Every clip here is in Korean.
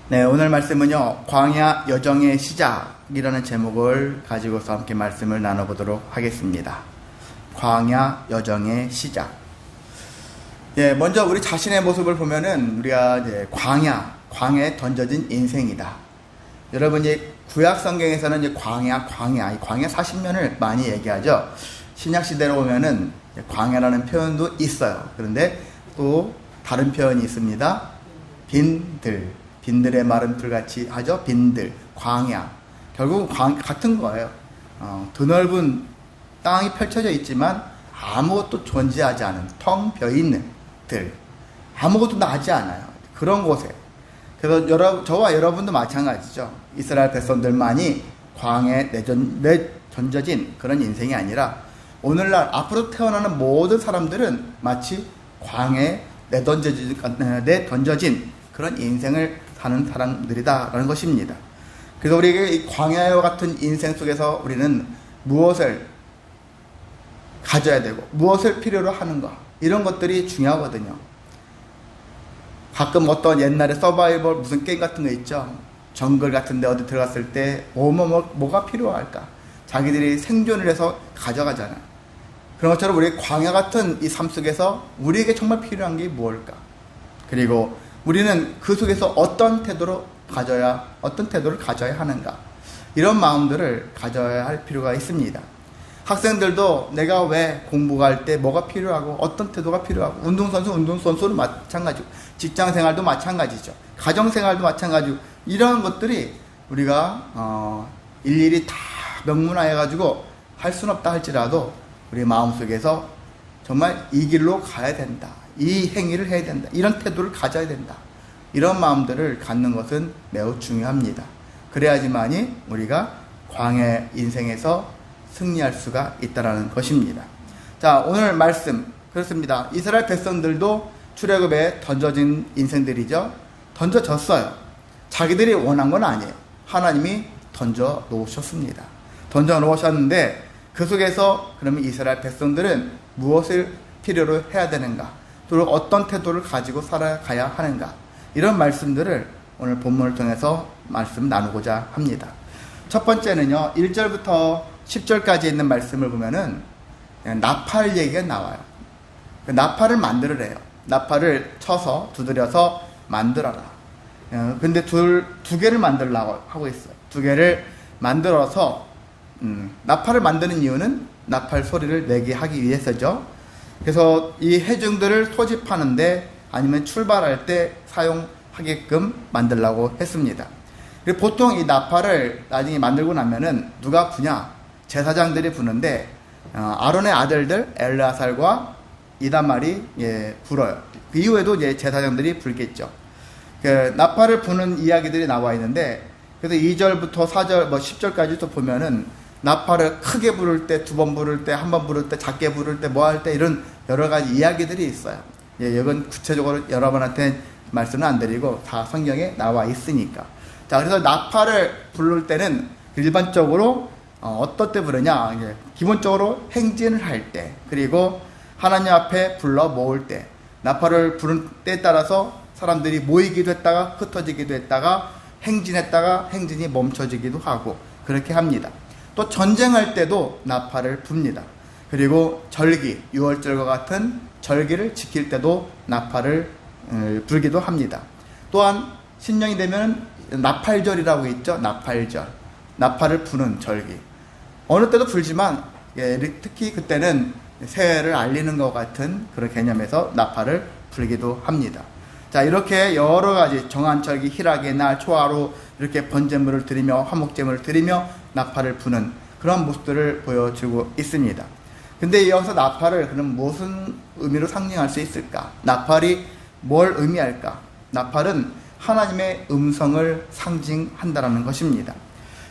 네, 오늘 말씀은요, 광야 여정의 시작이라는 제목을 가지고서 함께 말씀을 나눠보도록 하겠습니다. 광야 여정의 시작. 예, 먼저 우리 자신의 모습을 보면은 우리가 이제 광야에 던져진 인생이다. 여러분이 구약 성경에서는 이제 광야 40년을 많이 얘기하죠. 신약 시대로 보면은 광야라는 표현도 있어요. 그런데 또 다른 표현이 있습니다. 빈들의 마른 풀같이 하죠. 빈들, 광야. 결국 같은 거예요. 드넓은 땅이 펼쳐져 있지만 아무것도 존재하지 않은 텅 비어있는 들. 아무것도 나지 않아요. 그런 곳에. 그래서 저와 여러분도 마찬가지죠. 이스라엘 백성들만이 광야에 내던져진 그런 인생이 아니라 오늘날 앞으로 태어나는 모든 사람들은 마치 광야에 내던져진 그런 인생을 사는 사람들이다라는 것입니다. 그래서 우리에게 이 광야와 같은 인생 속에서 우리는 무엇을 가져야 되고 무엇을 필요로 하는가, 이런 것들이 중요하거든요. 가끔 어떤 옛날에 서바이벌 무슨 게임 같은 거 있죠. 정글 같은 데 어디 들어갔을 때 뭐가 필요할까, 자기들이 생존을 해서 가져가잖아요. 그런 것처럼 우리 광야 같은 이 삶 속에서 우리에게 정말 필요한 게 무엇일까, 그리고 우리는 그 속에서 어떤 태도를 가져야 하는가, 이런 마음들을 가져야 할 필요가 있습니다. 학생들도 내가 왜 공부할 때 뭐가 필요하고 어떤 태도가 필요하고, 운동선수는 마찬가지고, 직장생활도 마찬가지죠. 가정생활도 마찬가지고, 이런 것들이 우리가 일일이 다 명문화해가지고 할 수는 없다 할지라도 우리 마음속에서 정말 이 길로 가야 된다, 이 행위를 해야 된다, 이런 태도를 가져야 된다, 이런 마음들을 갖는 것은 매우 중요합니다. 그래야지만이 우리가 광야 인생에서 승리할 수가 있다는 것입니다. 자, 오늘 말씀 그렇습니다. 이스라엘 백성들도 출애굽에 던져진 인생들이죠. 던져졌어요. 자기들이 원한 건 아니에요. 하나님이 던져 놓으셨습니다. 던져 놓으셨는데 그 속에서 그러면 이스라엘 백성들은 무엇을 필요로 해야 되는가, 또 어떤 태도를 가지고 살아가야 하는가, 이런 말씀들을 오늘 본문을 통해서 말씀 나누고자 합니다. 첫 번째는요, 1절부터 10절까지 있는 말씀을 보면은 나팔 얘기가 나와요. 나팔을 만들으래요. 나팔을 쳐서 두드려서 만들어라. 근데 두 개를 만들려고 하고 있어요. 두 개를 만들어서 나팔을 만드는 이유는 나팔 소리를 내게 하기 위해서죠. 그래서 이 해중들을 소집하는데 아니면 출발할 때 사용하게끔 만들려고 했습니다. 그리고 보통 이 나팔을 나중에 만들고 나면은 누가 부냐? 제사장들이 부는데 아론의 아들들 엘르아살과 이다말이 불어요. 그 이후에도 이제 제사장들이 불겠죠. 그 나팔을 부는 이야기들이 나와 있는데, 그래서 2절부터 4절 10절까지 또 보면은 나팔을 크게 부를 때, 두 번 부를 때, 한 번 부를 때, 작게 부를 때, 뭐 할 때, 이런 여러 가지 이야기들이 있어요. 이건 구체적으로 여러분한테 말씀은 안 드리고 다 성경에 나와 있으니까. 자, 그래서 나팔을 부를 때는 일반적으로 어떤 때 부르냐, 기본적으로 행진을 할 때, 그리고 하나님 앞에 불러 모을 때, 나팔을 부른 때에 따라서 사람들이 모이기도 했다가 흩어지기도 했다가 행진했다가 행진이 멈춰지기도 하고 그렇게 합니다. 또 전쟁할 때도 나팔을 붑니다. 그리고 절기, 6월절과 같은 절기를 지킬 때도 나팔을 불기도 합니다. 또한 신령이 되면 나팔절이라고 있죠. 나팔절, 나팔을 부는 절기. 어느 때도 불지만 특히 그때는 새해를 알리는 것 같은 그런 개념에서 나팔을 불기도 합니다. 자, 이렇게 여러 가지 정한절기, 희락의 날, 초하루 이렇게 번제물을 드리며 화목제물을 드리며 나팔을 부는 그런 모습들을 보여주고 있습니다. 근데 여기서 나팔을 그럼 무슨 의미로 상징할 수 있을까? 나팔이 뭘 의미할까? 나팔은 하나님의 음성을 상징한다는 것입니다.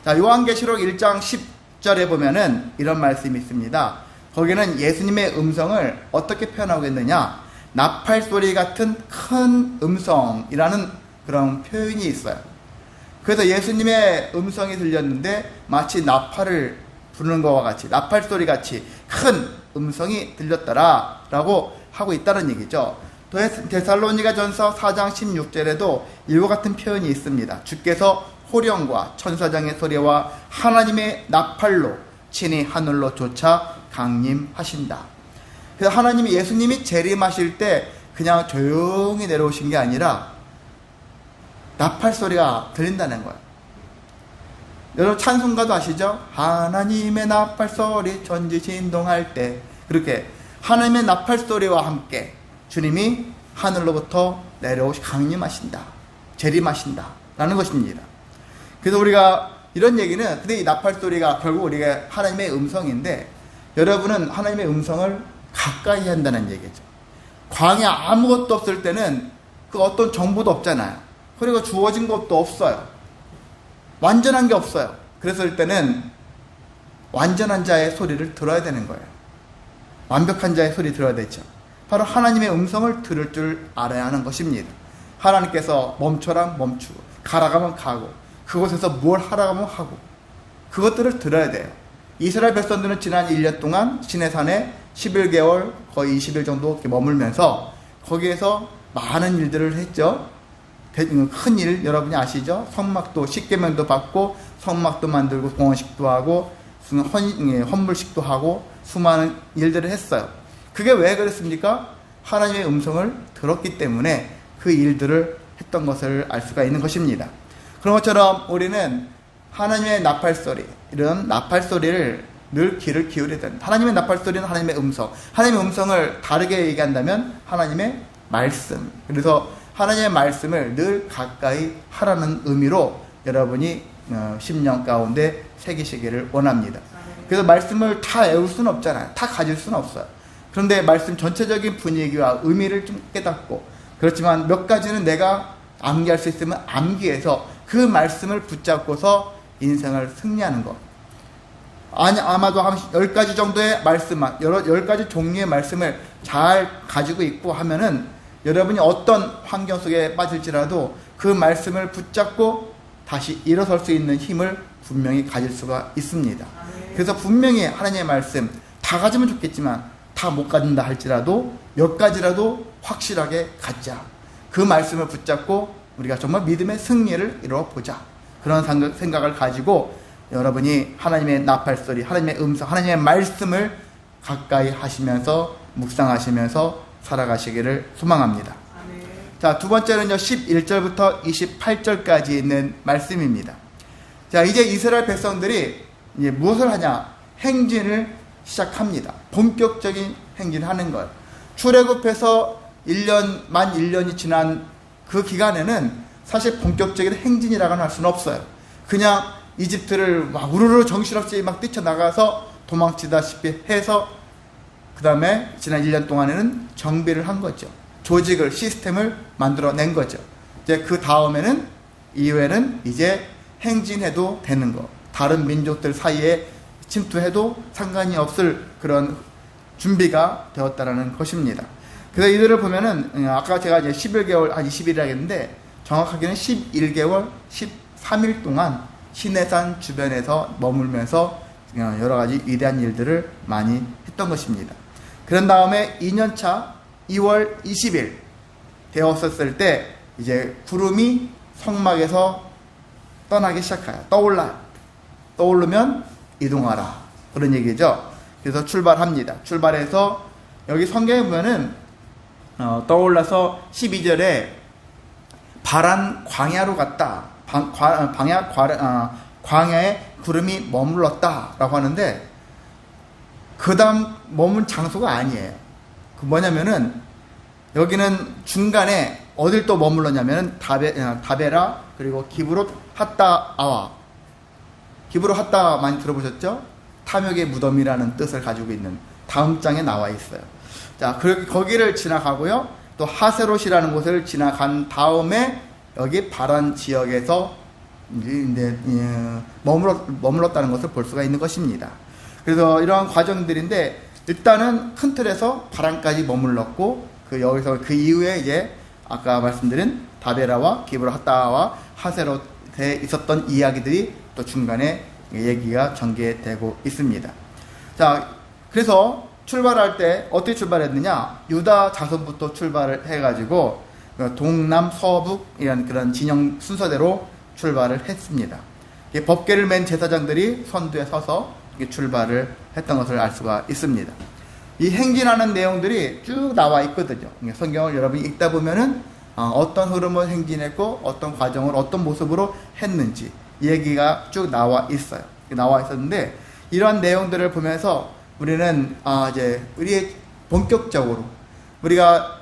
자, 요한계시록 1장 10절에 보면은 이런 말씀이 있습니다. 거기는 예수님의 음성을 어떻게 표현하고 있느냐? 나팔 소리 같은 큰 음성이라는 그런 표현이 있어요. 그래서 예수님의 음성이 들렸는데 마치 나팔을 부르는 것과 같이, 나팔 소리 같이 큰 음성이 들렸더라 라고 하고 있다는 얘기죠. 또 데살로니가전서 4장 16절에도 이와 같은 표현이 있습니다. 주께서 호령과 천사장의 소리와 하나님의 나팔로 친히 하늘로 쫓아 강림하신다. 그래서 하나님이, 예수님이 재림하실 때 그냥 조용히 내려오신 게 아니라 나팔 소리가 들린다는 거예요. 여러분 찬송가도 아시죠? 하나님의 나팔 소리 천지 진동할 때, 그렇게 하나님의 나팔 소리와 함께 주님이 하늘로부터 강림하신다, 재림하신다 라는 것입니다. 그래서 우리가 이런 얘기는, 근데 이 나팔 소리가 결국 우리가 하나님의 음성인데, 여러분은 하나님의 음성을 가까이 한다는 얘기죠. 광야 아무것도 없을 때는 그 어떤 정보도 없잖아요. 그리고 주어진 것도 없어요. 완전한 게 없어요. 그랬을 때는 완전한 자의 소리를 들어야 되는 거예요. 완벽한 자의 소리 들어야 되죠. 바로 하나님의 음성을 들을 줄 알아야 하는 것입니다. 하나님께서 멈춰라 멈추고, 가라가면 가고, 그곳에서 뭘 하라고 하면 하고, 그것들을 들어야 돼요. 이스라엘 백성들은 지난 1년 동안 시내산에 11개월 거의 20일 정도 이렇게 머물면서 거기에서 많은 일들을 했죠. 큰 일 여러분이 아시죠? 성막도, 십계명도 받고 성막도 만들고 봉헌식도 하고 헌물식도 하고 수많은 일들을 했어요. 그게 왜 그랬습니까? 하나님의 음성을 들었기 때문에 그 일들을 했던 것을 알 수가 있는 것입니다. 그런 것처럼 우리는 하나님의 나팔소리, 이런 나팔소리를 늘 귀를 기울여야 됩니다. 하나님의 나팔소리는 하나님의 음성, 하나님의 음성을 다르게 얘기한다면 하나님의 말씀, 그래서 하나님의 말씀을 늘 가까이 하라는 의미로 여러분이 심령 가운데 새기시기를 원합니다. 그래서 말씀을 다 외울 수는 없잖아요. 다 가질 수는 없어요. 그런데 말씀 전체적인 분위기와 의미를 좀 깨닫고, 그렇지만 몇 가지는 내가 암기할 수 있으면 암기해서 그 말씀을 붙잡고서 인생을 승리하는 것. 아마도 한 10가지 정도의 말씀만, 10가지 종류의 말씀을 잘 가지고 있고 하면은 여러분이 어떤 환경 속에 빠질지라도 그 말씀을 붙잡고 다시 일어설 수 있는 힘을 분명히 가질 수가 있습니다. 그래서 분명히 하나님의 말씀 다 가지면 좋겠지만 다 못 가진다 할지라도 몇 가지라도 확실하게 갖자. 그 말씀을 붙잡고 우리가 정말 믿음의 승리를 이루어보자. 그런 생각을 가지고 여러분이 하나님의 나팔소리, 하나님의 음성, 하나님의 말씀을 가까이 하시면서 묵상하시면서 살아가시기를 소망합니다. 자, 두 번째는요, 11절부터 28절까지 있는 말씀입니다. 자, 이제 이스라엘 백성들이 이제 무엇을 하냐? 행진을 시작합니다. 본격적인 행진을 하는 거예요. 출애굽해서 만 1년이 지난 그 기간에는 사실 본격적인 행진이라고는 할 수는 없어요. 그냥 이집트를 막 우르르 정신없이 막 뛰쳐나가서 도망치다시피 해서 그 다음에 지난 1년 동안에는 정비를 한 거죠. 조직을, 시스템을 만들어낸 거죠. 이제 그 다음에는, 이후에는 이제 행진해도 되는 거. 다른 민족들 사이에 침투해도 상관이 없을 그런 준비가 되었다라는 것입니다. 그래서 이들을 보면은, 아까 제가 이제 11개월, 한 20일이라 했는데, 정확하게는 11개월, 13일 동안 시내산 주변에서 머물면서 여러 가지 위대한 일들을 많이 했던 것입니다. 그런 다음에 2년차 2월 20일 되었을 때 이제 구름이 성막에서 떠나기 시작해요. 떠오르면 이동하라. 그런 얘기죠. 그래서 출발합니다. 출발해서 여기 성경에 보면은 떠올라서 12절에 바란 광야로 갔다. 광야에 구름이 머물렀다라고 하는데 그 다음 머문 장소가 아니에요. 그 뭐냐면은 여기는 중간에 어딜 또 머물렀냐면은 다베라 그리고 기브롯 핫다아와. 기브롯 핫다 많이 들어보셨죠? 탐욕의 무덤이라는 뜻을 가지고 있는, 다음 장에 나와 있어요. 자, 거기를 지나가고요. 또 하세롯이라는 곳을 지나간 다음에 여기 바란 지역에서 이제 머물렀다는 것을 볼 수가 있는 것입니다. 그래서 이러한 과정들인데, 일단은 큰 틀에서 바란까지 머물렀고, 여기서 그 이후에 이제 아까 말씀드린 다베라와 기브롯 핫다와 하세롯에 있었던 이야기들이 또 중간에 얘기가 전개되고 있습니다. 자, 그래서 출발할 때 어떻게 출발했느냐? 유다 자손부터 출발을 해가지고 동남 서북이라는 그런 진영 순서대로 출발을 했습니다. 법궤를 맨 제사장들이 선두에 서서 출발을 했던 것을 알 수가 있습니다. 이 행진하는 내용들이 쭉 나와 있거든요. 성경을 여러분이 읽다 보면은 어떤 흐름을 행진했고 어떤 과정을 어떤 모습으로 했는지 이 얘기가 쭉 나와 있어요. 나와 있었는데 이러한 내용들을 보면서 우리는 이제 우리의 본격적으로 우리가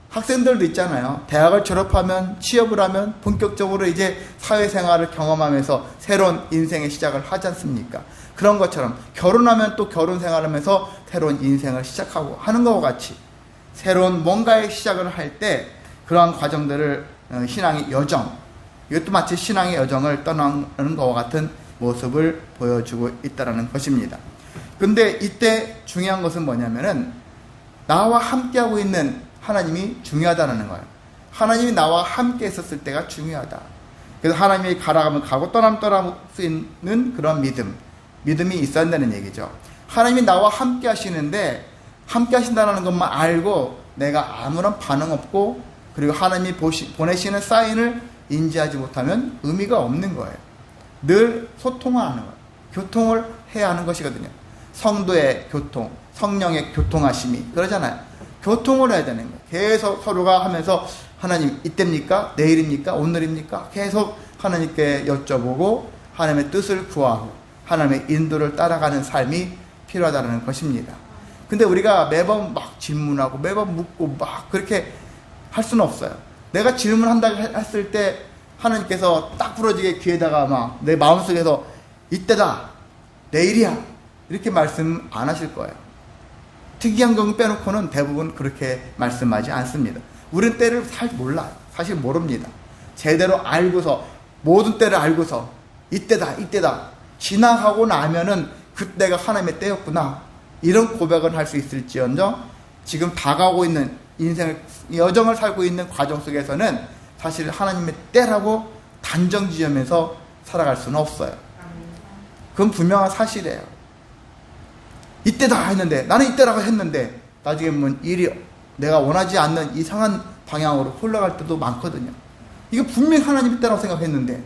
학생들도 있잖아요. 대학을 졸업하면 취업을 하면 본격적으로 이제 사회생활을 경험하면서 새로운 인생의 시작을 하지 않습니까? 그런 것처럼 결혼하면 또 결혼 생활하면서 새로운 인생을 시작하고 하는 것과 같이 새로운 뭔가의 시작을 할 때 그러한 과정들을 신앙의 여정, 이것도 마치 신앙의 여정을 떠나는 것과 같은 모습을 보여주고 있다는 것입니다. 근데 이때 중요한 것은 뭐냐면은 나와 함께하고 있는 하나님이 중요하다는 거예요. 하나님이 나와 함께 있었을 때가 중요하다. 그래서 하나님이 가라가면 가고 떠나면 떠날 수 있는 그런 믿음이 있어야 한다는 얘기죠. 하나님이 나와 함께 하시는데 함께 하신다는 것만 알고 내가 아무런 반응 없고 그리고 하나님이 보내시는 사인을 인지하지 못하면 의미가 없는 거예요. 늘 소통하는 거예요. 교통을 해야 하는 것이거든요. 성도의 교통, 성령의 교통하심이 그러잖아요. 교통을 해야 되는 거예요. 계속 서로가 하면서 하나님 이때입니까? 내일입니까? 오늘입니까? 계속 하나님께 여쭤보고 하나님의 뜻을 구하고 하나님의 인도를 따라가는 삶이 필요하다는 것입니다. 근데 우리가 매번 막 질문하고 매번 묻고 막 그렇게 할 수는 없어요. 내가 질문한다고 했을 때 하나님께서 딱 부러지게 귀에다가 막 내 마음속에서 이때다, 내일이야 이렇게 말씀 안 하실 거예요. 특이한 경우 빼놓고는 대부분 그렇게 말씀하지 않습니다. 우리는 때를 몰라요. 사실 모릅니다. 제대로 알고서 모든 때를 알고서 이때다 지나가고 나면은 그때가 하나님의 때였구나 이런 고백을 할 수 있을지언정 지금 다가오고 있는 인생을 여정을 살고 있는 과정 속에서는 사실 하나님의 때라고 단정 지으면서 살아갈 수는 없어요. 그건 분명한 사실이에요. 이때다 했는데 나는 이때라고 했는데 나중에 보면 일이 내가 원하지 않는 이상한 방향으로 흘러갈 때도 많거든요. 이거 분명히 하나님의 때라고 생각했는데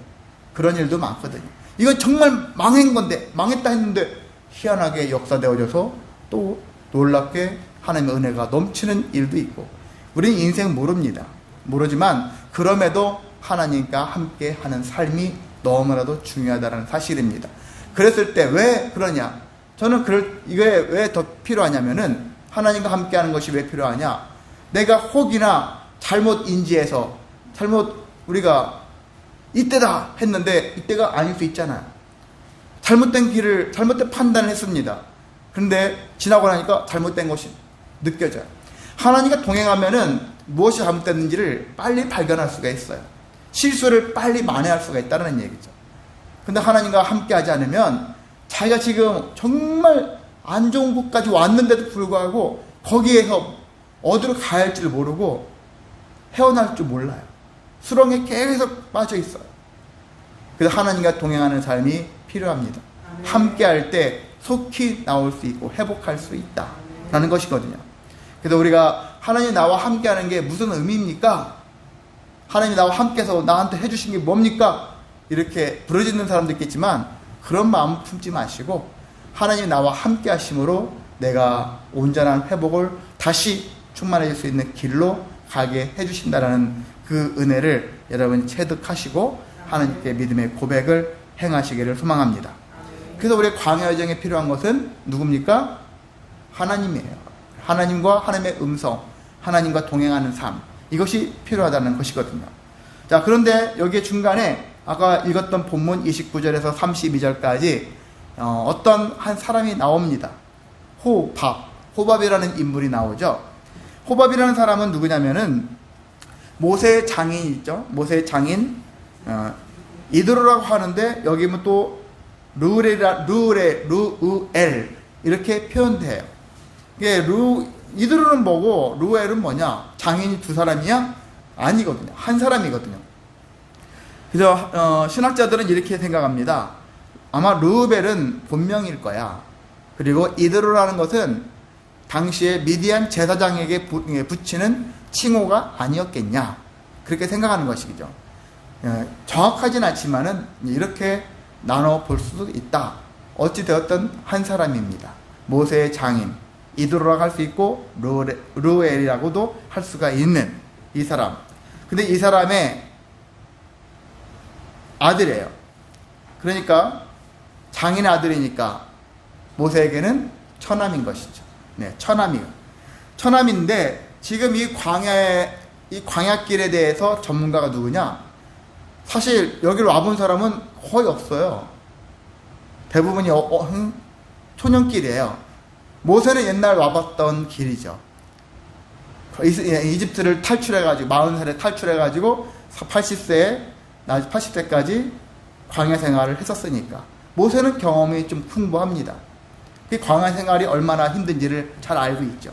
그런 일도 많거든요. 이건 정말 망한 건데 망했다 했는데 희한하게 역사되어져서 또 놀랍게 하나님의 은혜가 넘치는 일도 있고 우리는 인생 모르지만 그럼에도 하나님과 함께 하는 삶이 너무나도 중요하다는 사실입니다. 그랬을 때 왜 그러냐? 저는 이게 왜 더 필요하냐면은 하나님과 함께 하는 것이 왜 필요하냐? 내가 혹이나 잘못 인지해서 우리가 이때다 했는데 이때가 아닐 수 있잖아요. 잘못된 판단을 했습니다. 그런데 지나고 나니까 잘못된 것이 느껴져요. 하나님과 동행하면은 무엇이 잘못됐는지를 빨리 발견할 수가 있어요. 실수를 빨리 만회할 수가 있다는 얘기죠. 근데 하나님과 함께 하지 않으면 자기가 지금 정말 안 좋은 곳까지 왔는데도 불구하고 거기에서 어디로 가야 할지를 모르고 헤어날 줄 몰라요. 수렁에 계속 빠져 있어요. 그래서 하나님과 동행하는 삶이 필요합니다. 함께 할 때 속히 나올 수 있고 회복할 수 있다라는 것이거든요. 그래서 우리가 하나님 나와 함께 하는 게 무슨 의미입니까? 하나님이 나와 함께해서 나한테 해주신 게 뭡니까? 이렇게 부르짖는 사람도 있겠지만 그런 마음 품지 마시고 하나님이 나와 함께 하심으로 내가 온전한 회복을 다시 충만해질 수 있는 길로 가게 해주신다라는 그 은혜를 여러분이 체득하시고 하나님께 믿음의 고백을 행하시기를 소망합니다. 그래서 우리의 광야 여정에 필요한 것은 누굽니까? 하나님이에요. 하나님과 하나님의 음성, 하나님과 동행하는 삶, 이것이 필요하다는 것이거든요. 자, 그런데 여기에 중간에 아까 읽었던 본문 29절에서 32절까지 어떤 한 사람이 나옵니다. 호밥이라는 인물이 나오죠. 호밥이라는 사람은 누구냐면은 모세의 장인 있죠. 모세의 장인 이드로라고 하는데 여기는 또 루엘 이렇게 표현돼요. 이드로는 뭐고 루엘은 뭐냐? 장인이 두 사람이야? 아니거든요. 한 사람이거든요. 그래서 신학자들은 이렇게 생각합니다. 아마 르우벨은 본명일 거야. 그리고 이드로라는 것은 당시에 미디안 제사장에게 붙이는 칭호가 아니었겠냐, 그렇게 생각하는 것이죠. 정확하진 않지만은 이렇게 나눠 볼 수도 있다. 어찌 되었든 한 사람입니다. 모세의 장인 이드로라고 할 수 있고 루엘이라고도 할 수가 있는 이 사람. 근데 이 사람의 아들이에요. 그러니까 장인의 아들이니까 모세에게는 처남인 것이죠. 네, 처남인데 지금 이 광야길에 대해서 전문가가 누구냐? 사실 여기로 와본 사람은 거의 없어요. 대부분이 초년길이에요. 모세는 옛날 와봤던 길이죠. 이집트를 탈출해가지고 40살에 탈출해가지고 80세까지 광야 생활을 했었으니까 모세는 경험이 좀 풍부합니다. 그 광야 생활이 얼마나 힘든지를 잘 알고 있죠.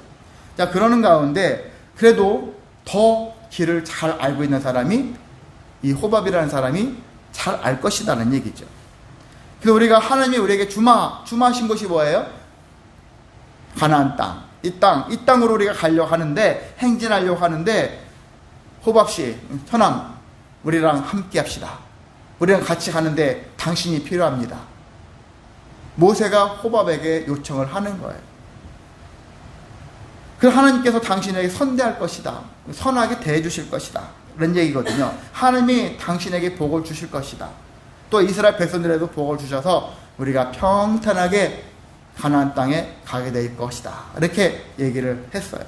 자, 그러는 가운데 그래도 더 길을 잘 알고 있는 사람이 이 호밥이라는 사람이 잘 알 것이라는 얘기죠. 그래서 우리가 하나님이 우리에게 주마하신 것이 뭐예요? 가나안 땅. 이 땅으로 우리가 가려고 하는데, 행진하려고 하는데, 호밥씨, 처남, 우리랑 함께 합시다. 우리랑 같이 가는데 당신이 필요합니다. 모세가 호밥에게 요청을 하는 거예요. 그래서 하나님께서 당신에게 선대할 것이다. 선하게 대해주실 것이다. 이런 얘기거든요. 하나님이 당신에게 복을 주실 것이다. 또 이스라엘 백성들에도 복을 주셔서 우리가 평탄하게 가나안 땅에 가게 될 것이다. 이렇게 얘기를 했어요.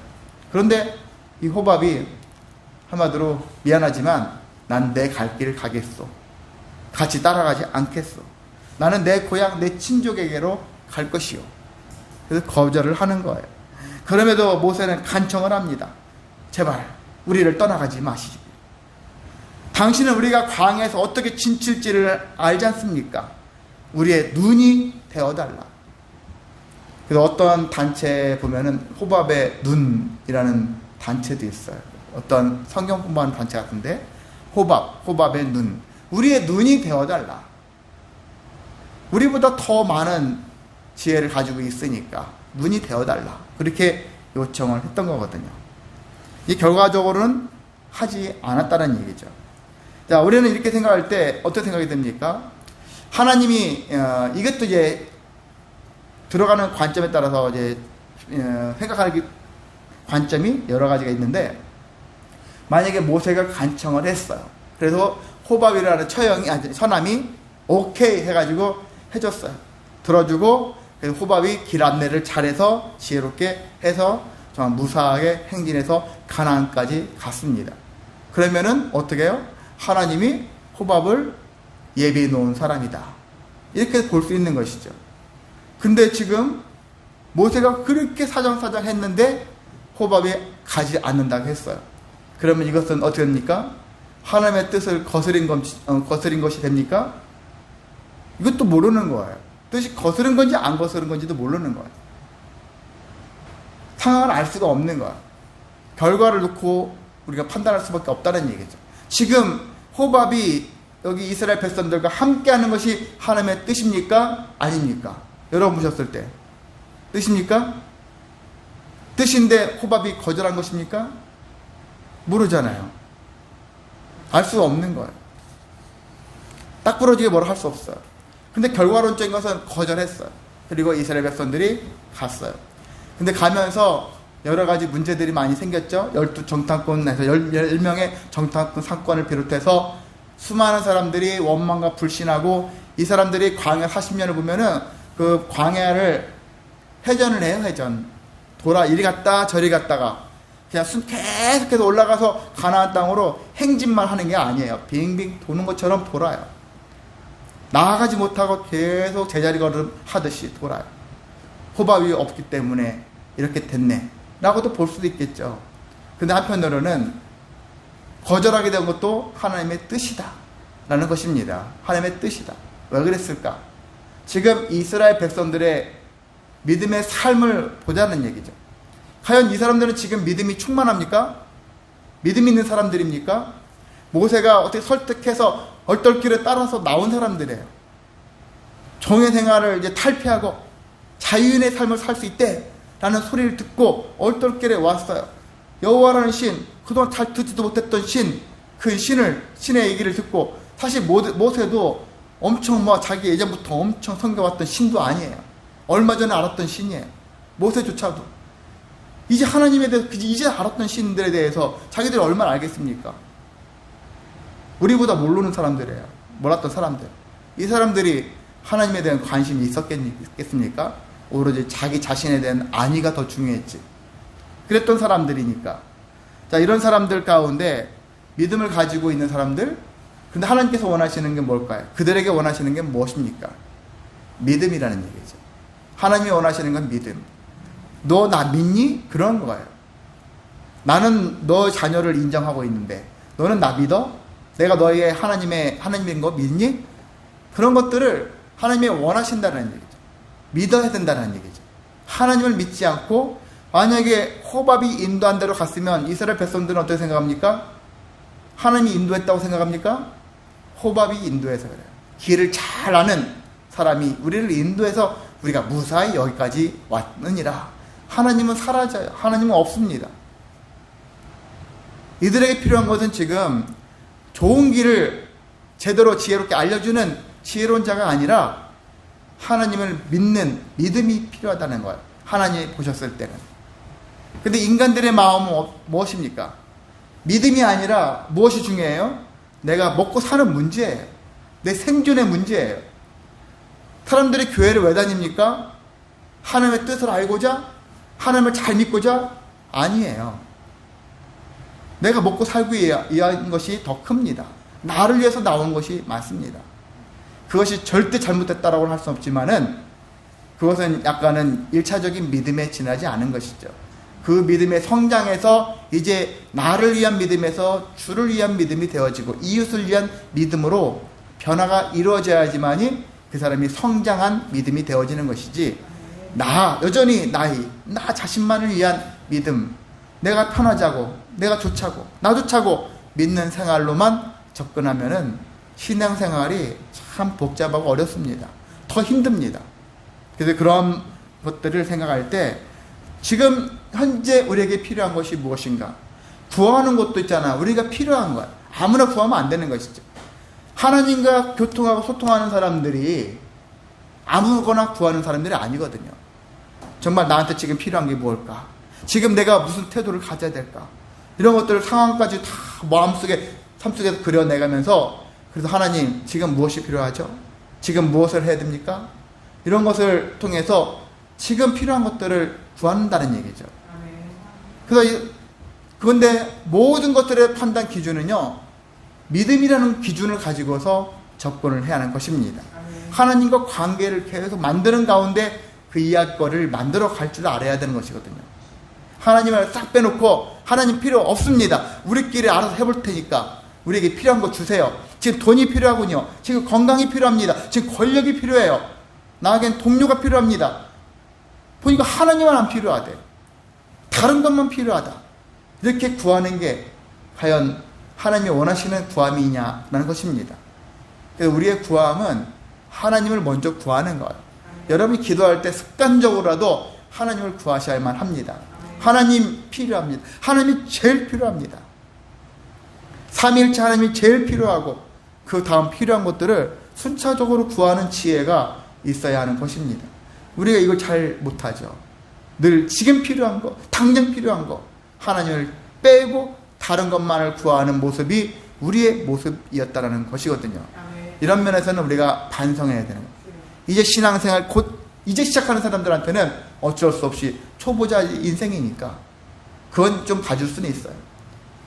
그런데 이 호밥이 한마디로 미안하지만 난 내 갈 길을 가겠소. 같이 따라가지 않겠소. 나는 내 고향, 내 친족에게로 갈 것이요. 그래서 거절을 하는 거예요. 그럼에도 모세는 간청을 합니다. 제발 우리를 떠나가지 마시지. 당신은 우리가 광야에서 어떻게 지칠지를 알지 않습니까? 우리의 눈이 되어달라. 그래서 어떤 단체에 보면은 호밥의 눈이라는 단체도 있어요. 어떤 성경 공부하는 단체 같은데 호밥의 눈. 우리의 눈이 되어달라. 우리보다 더 많은 지혜를 가지고 있으니까 눈이 되어달라. 그렇게 요청을 했던 거거든요. 이 결과적으로는 하지 않았다는 얘기죠. 자, 우리는 이렇게 생각할 때 어떻게 생각이 됩니까? 하나님이 이것도 이제 들어가는 관점에 따라서 이제 생각하는 관점이 여러 가지가 있는데, 만약에 모세가 간청을 했어요. 그래서 호밥이라는 처남이 오케이 해가지고 해줬어요. 들어주고, 그래서 호밥이 길 안내를 잘해서 지혜롭게 해서 정말 무사하게 행진해서 가나안까지 갔습니다. 그러면은 어떻게 해요? 하나님이 호밥을 예비해 놓은 사람이다. 이렇게 볼 수 있는 것이죠. 근데 지금 모세가 그렇게 사정사정 했는데 호밥이 가지 않는다고 했어요. 그러면 이것은 어떻게 됩니까? 하나님의 뜻을 거스린 것이 됩니까? 이것도 모르는 거예요. 뜻이 거스른 건지 안 거스른 건지도 모르는 거예요. 상황을 알 수가 없는 거예요. 결과를 놓고 우리가 판단할 수밖에 없다는 얘기죠. 지금 호밥이 여기 이스라엘 백성들과 함께하는 것이 하나님의 뜻입니까? 아닙니까? 여러분 보셨을 때 뜻입니까? 뜻인데 호밥이 거절한 것입니까? 모르잖아요. 알 수 없는 거예요. 딱 부러지게 뭐라 할 수 없어요. 근데 결과론적인 것은 거절했어요. 그리고 이스라엘 백성들이 갔어요. 근데 가면서 여러 가지 문제들이 많이 생겼죠. 10명의 정탐꾼 상권을 비롯해서 수많은 사람들이 원망과 불신하고, 이 사람들이 광야 40년을 보면은 그 광야를 회전을 해요. 회전. 이리 갔다 저리 갔다가 그냥 계속해서 올라가서 가나안 땅으로 행진만 하는 게 아니에요. 빙빙 도는 것처럼 돌아요. 나아가지 못하고 계속 제자리 걸음 하듯이 돌아요. 호밥이 없기 때문에 이렇게 됐네 라고도 볼 수도 있겠죠. 근데 한편으로는 거절하게 된 것도 하나님의 뜻이다 라는 것입니다. 하나님의 뜻이다. 왜 그랬을까? 지금 이스라엘 백성들의 믿음의 삶을 보자는 얘기죠. 과연 이 사람들은 지금 믿음이 충만합니까? 믿음 있는 사람들입니까? 모세가 어떻게 설득해서 얼떨결에 따라서 나온 사람들이에요. 종의 생활을 이제 탈피하고 자유인의 삶을 살 수 있대. 라는 소리를 듣고 얼떨결에 왔어요. 여호와라는 신, 그동안 잘 듣지도 못했던 신, 그 신의 얘기를 듣고, 사실 모세도 엄청 자기 예전부터 엄청 섬겨왔던 신도 아니에요. 얼마 전에 알았던 신이에요. 모세조차도. 이제 하나님에 대해서 이제 알았던 신들에 대해서 자기들이 얼마나 알겠습니까? 우리보다 모르는 사람들이에요. 몰랐던 사람들. 이 사람들이 하나님에 대한 관심이 있었겠습니까? 오로지 자기 자신에 대한 안위가 더 중요했지. 그랬던 사람들이니까. 자, 이런 사람들 가운데 믿음을 가지고 있는 사람들, 근데 하나님께서 원하시는 게 뭘까요? 그들에게 원하시는 게 무엇입니까? 믿음이라는 얘기죠. 하나님이 원하시는 건 믿음. 너 나 믿니? 그런 거예요. 나는 너 자녀를 인정하고 있는데 너는 나 믿어? 내가 너의 하나님인 거 믿니? 그런 것들을 하나님이 원하신다는 얘기죠. 믿어야 된다는 얘기죠. 하나님을 믿지 않고 만약에 호밥이 인도한 대로 갔으면 이스라엘 백성들은 어떻게 생각합니까? 하나님이 인도했다고 생각합니까? 호밥이 인도해서 그래요. 길을 잘 아는 사람이 우리를 인도해서 우리가 무사히 여기까지 왔느니라. 하나님은 사라져요. 하나님은 없습니다. 이들에게 필요한 것은 지금 좋은 길을 제대로 지혜롭게 알려주는 지혜로운 자가 아니라 하나님을 믿는 믿음이 필요하다는 거예요. 하나님이 보셨을 때는. 근데 인간들의 마음은 무엇입니까? 믿음이 아니라 무엇이 중요해요? 내가 먹고 사는 문제예요. 내 생존의 문제예요. 사람들이 교회를 왜 다닙니까? 하나님의 뜻을 알고자? 하나님을 잘 믿고자? 아니에요. 내가 먹고 살기 위한 것이 더 큽니다. 나를 위해서 나온 것이 많습니다. 그것이 절대 잘못됐다라고 할 수 없지만은 그것은 약간은 1차적인 믿음에 지나지 않은 것이죠. 그 믿음의 성장에서 이제 나를 위한 믿음에서 주를 위한 믿음이 되어지고 이웃을 위한 믿음으로 변화가 이루어져야지만이 그 사람이 성장한 믿음이 되어지는 것이지, 여전히 나 자신만을 위한 믿음, 내가 편하자고, 내가 좋자고, 나 좋자고 믿는 생활로만 접근하면은 신앙생활이 참 복잡하고 어렵습니다. 더 힘듭니다. 그래서 그런 것들을 생각할 때 지금 현재 우리에게 필요한 것이 무엇인가? 구하는 것도 있잖아. 우리가 필요한 거야. 아무나 구하면 안 되는 것이죠. 하나님과 교통하고 소통하는 사람들이 아무거나 구하는 사람들이 아니거든요. 정말 나한테 지금 필요한 게 무엇일까? 지금 내가 무슨 태도를 가져야 될까? 이런 것들을 상황까지 다 마음속에, 삶속에서 그려내가면서, 그래서 하나님 지금 무엇이 필요하죠? 지금 무엇을 해야 됩니까? 이런 것을 통해서 지금 필요한 것들을 구한다는 얘기죠. 그래서 그런데 모든 것들의 판단 기준은요, 믿음이라는 기준을 가지고서 접근을 해야 하는 것입니다. 하나님과 관계를 계속 만드는 가운데 그 이야기거리를 만들어 갈 줄 알아야 되는 것이거든요. 하나님을 싹 빼놓고 하나님 필요 없습니다. 우리끼리 알아서 해볼 테니까 우리에게 필요한 거 주세요. 지금 돈이 필요하군요. 지금 건강이 필요합니다. 지금 권력이 필요해요. 나에겐 동료가 필요합니다. 보니까 하나님은 안 필요하대. 다른 것만 필요하다. 이렇게 구하는 게 과연 하나님이 원하시는 구함이냐라는 것입니다. 그래서 우리의 구함은 하나님을 먼저 구하는 거예요. 여러분이 기도할 때 습관적으로라도 하나님을 구하셔야만 합니다. 하나님 필요합니다. 하나님이 제일 필요합니다. 삼위일체 하나님이 제일 필요하고 그 다음 필요한 것들을 순차적으로 구하는 지혜가 있어야 하는 것입니다. 우리가 이걸 잘 못하죠. 늘 지금 필요한 거, 당장 필요한 거, 하나님을 빼고 다른 것만을 구하는 모습이 우리의 모습이었다라는 것이거든요. 이런 면에서는 우리가 반성해야 되는 거예요. 이제 신앙생활 이제 시작하는 사람들한테는 어쩔 수 없이 초보자 인생이니까 그건 좀 봐줄 수는 있어요.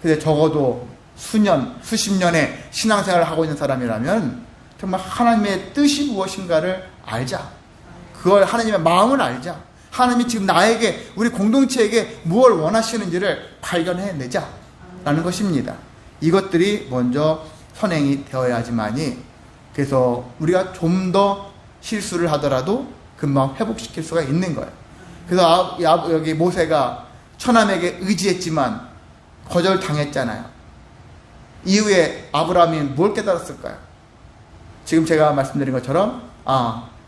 근데 적어도 수십 년의 신앙생활을 하고 있는 사람이라면 정말 하나님의 뜻이 무엇인가를 알자. 그걸 하나님의 마음을 알자. 하나님이 지금 나에게, 우리 공동체에게 무엇을 원하시는지를 발견해내자 라는 것입니다. 이것들이 먼저 선행이 되어야지만이, 그래서 우리가 좀 더 실수를 하더라도 금방 회복시킬 수가 있는 거예요. 그래서 여기 모세가 처남에게 의지했지만 거절당했잖아요. 이후에 아브라함이 뭘 깨달았을까요? 지금 제가 말씀드린 것처럼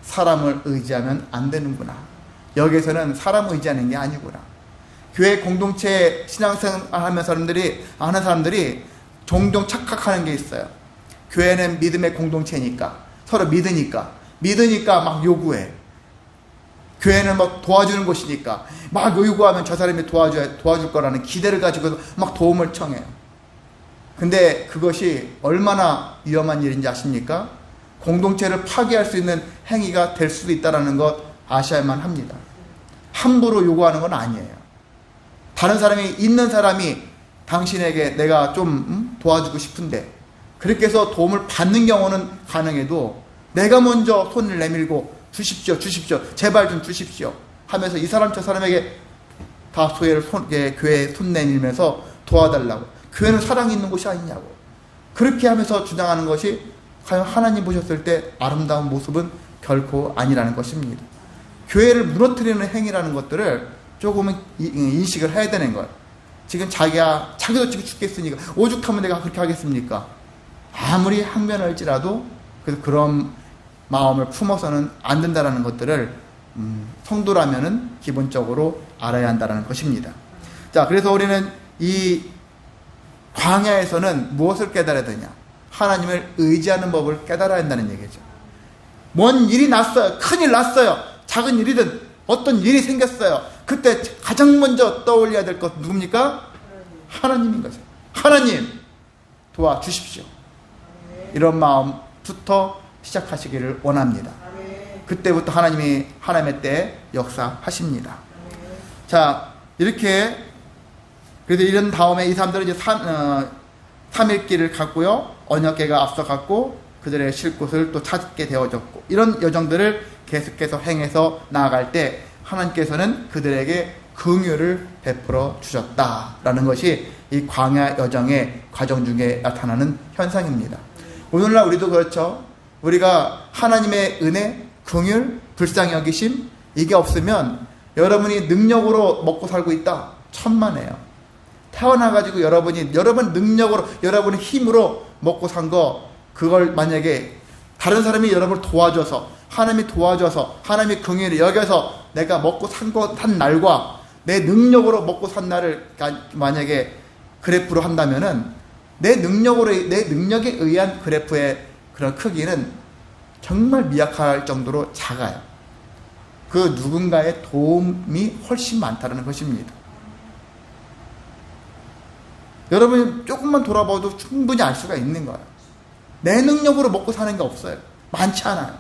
사람을 의지하면 안 되는구나. 여기에서는 사람 의지하는 게 아니구나. 교회 공동체 신앙생활 하는 사람들이 종종 착각하는 게 있어요. 교회는 믿음의 공동체니까, 서로 믿으니까 막 요구해. 교회는 막 도와주는 곳이니까 막 요구하면 저 사람이 도와줄 거라는 기대를 가지고 막 도움을 청해요. 근데 그것이 얼마나 위험한 일인지 아십니까? 공동체를 파괴할 수 있는 행위가 될 수도 있다는 것 아셔야만 합니다. 함부로 요구하는 건 아니에요. 다른 사람이 있는 사람이 당신에게 내가 좀 도와주고 싶은데 그렇게 해서 도움을 받는 경우는 가능해도 내가 먼저 손을 내밀고 주십시오 제발 좀 주십시오 하면서 이 사람 저 사람에게 다 교회에 손 내밀면서 도와달라고. 교회는 사랑이 있는 곳이 아니냐고 그렇게 하면서 주장하는 것이 과연 하나님 보셨을 때 아름다운 모습은 결코 아니라는 것입니다. 교회를 무너뜨리는 행위라는 것들을 조금은 인식을 해야 되는 거예요. 지금 자기도 지금 죽겠으니까 오죽하면 내가 그렇게 하겠습니까? 아무리 항변할지라도 그런 마음을 품어서는 안 된다는 것들을 성도라면은 기본적으로 알아야 한다는 것입니다. 자, 그래서 우리는 이 광야에서는 무엇을 깨달아야 되냐? 하나님을 의지하는 법을 깨달아야 한다는 얘기죠. 뭔 일이 났어요. 큰일 났어요. 작은 일이든 어떤 일이 생겼어요. 그때 가장 먼저 떠올려야 될 것 누굽니까? 하나님인 거죠. 하나님 도와주십시오. 이런 마음부터 시작하시기를 원합니다. 그때부터 하나님이 하나님의 때에 역사하십니다. 자, 이렇게 그래서 이런 다음에 이 사람들은 이제 3일 길을 갔고요. 언약궤가 앞서갔고 그들의 쉴 곳을 또 찾게 되어졌고 이런 여정들을 계속해서 행해서 나아갈 때 하나님께서는 그들에게 긍휼을 베풀어 주셨다라는 것이 이 광야 여정의 과정 중에 나타나는 현상입니다. 오늘날 우리도 그렇죠. 우리가 하나님의 은혜, 긍휼, 불쌍히 여기심 이게 없으면 여러분이 능력으로 먹고 살고 있다. 천만에요. 태어나가지고 여러분 능력으로 여러분의 힘으로 먹고 산 거 그걸 만약에 다른 사람이 여러분을 도와줘서 하나님이 도와줘서 하나님이 긍휼히 여겨서 내가 먹고 산 날과 내 능력으로 먹고 산 날을 만약에 그래프로 한다면은 내 능력에 의한 그래프의 그런 크기는 정말 미약할 정도로 작아요. 그 누군가의 도움이 훨씬 많다는 것입니다. 여러분이 조금만 돌아봐도 충분히 알 수가 있는 거예요. 내 능력으로 먹고 사는 게 없어요. 많지 않아요.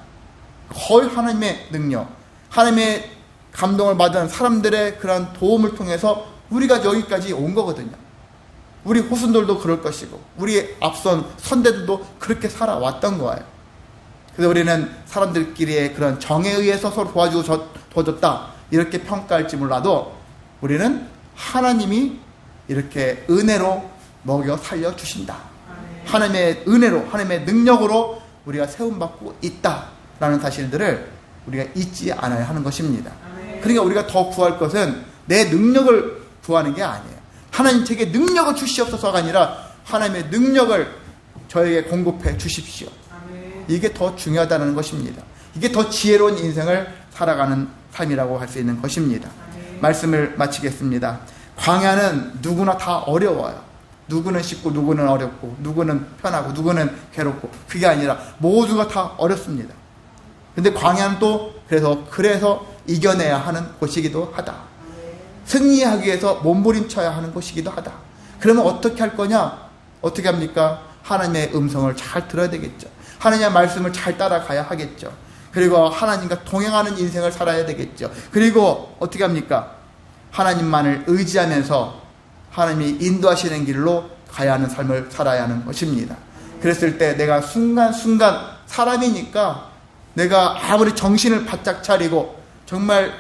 거의 하나님의 능력, 하나님의 감동을 받은 사람들의 그런 도움을 통해서 우리가 여기까지 온 거거든요. 우리 후손들도 그럴 것이고 우리 앞선 선대들도 그렇게 살아왔던 거예요. 그래서 우리는 사람들끼리의 그런 정에 의해서 서로 도와줬다 이렇게 평가할지 몰라도 우리는 하나님이 이렇게 은혜로 먹여 살려주신다. 하나님의 은혜로 하나님의 능력으로 우리가 세움받고 있다라는 사실들을 우리가 잊지 않아야 하는 것입니다. 그러니까 우리가 더 구할 것은 내 능력을 구하는 게 아니에요. 하나님 제게 능력을 주시옵소서가 아니라 하나님의 능력을 저에게 공급해 주십시오. 이게 더 중요하다는 것입니다. 이게 더 지혜로운 인생을 살아가는 삶이라고 할 수 있는 것입니다. 말씀을 마치겠습니다. 광야는 누구나 다 어려워요. 누구는 쉽고 누구는 어렵고 누구는 편하고 누구는 괴롭고 그게 아니라 모두가 다 어렵습니다. 근데 광야는 또 그래서 이겨내야 하는 곳이기도 하다. 승리하기 위해서 몸부림쳐야 하는 곳이기도 하다. 그러면 어떻게 할 거냐? 어떻게 합니까? 하나님의 음성을 잘 들어야 되겠죠. 하나님의 말씀을 잘 따라가야 하겠죠. 그리고 하나님과 동행하는 인생을 살아야 되겠죠. 그리고 어떻게 합니까? 하나님만을 의지하면서 하나님이 인도하시는 길로 가야 하는 삶을 살아야 하는 것입니다. 그랬을 때 내가 순간순간 사람이니까 내가 아무리 정신을 바짝 차리고 정말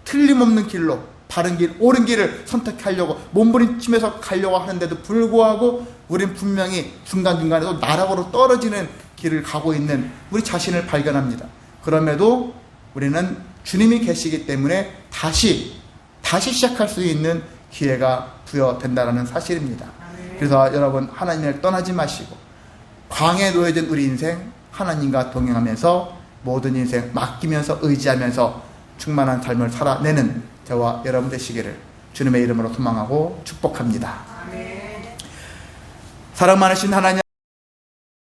틀림없는 길로 바른 길, 옳은 길을 선택하려고 몸부림치면서 가려고 하는데도 불구하고 우린 분명히 중간중간에도 나락으로 떨어지는 길을 가고 있는 우리 자신을 발견합니다. 그럼에도 우리는 주님이 계시기 때문에 다시 시작할 수 있는 기회가 부여된다는 사실입니다. 그래서 여러분 하나님을 떠나지 마시고 광야에 놓여진 우리 인생 하나님과 동행하면서 모든 인생 맡기면서 의지하면서 충만한 삶을 살아내는 저와 여러분 되시기를 주님의 이름으로 소망하고 축복합니다. 사랑 많으신 하나님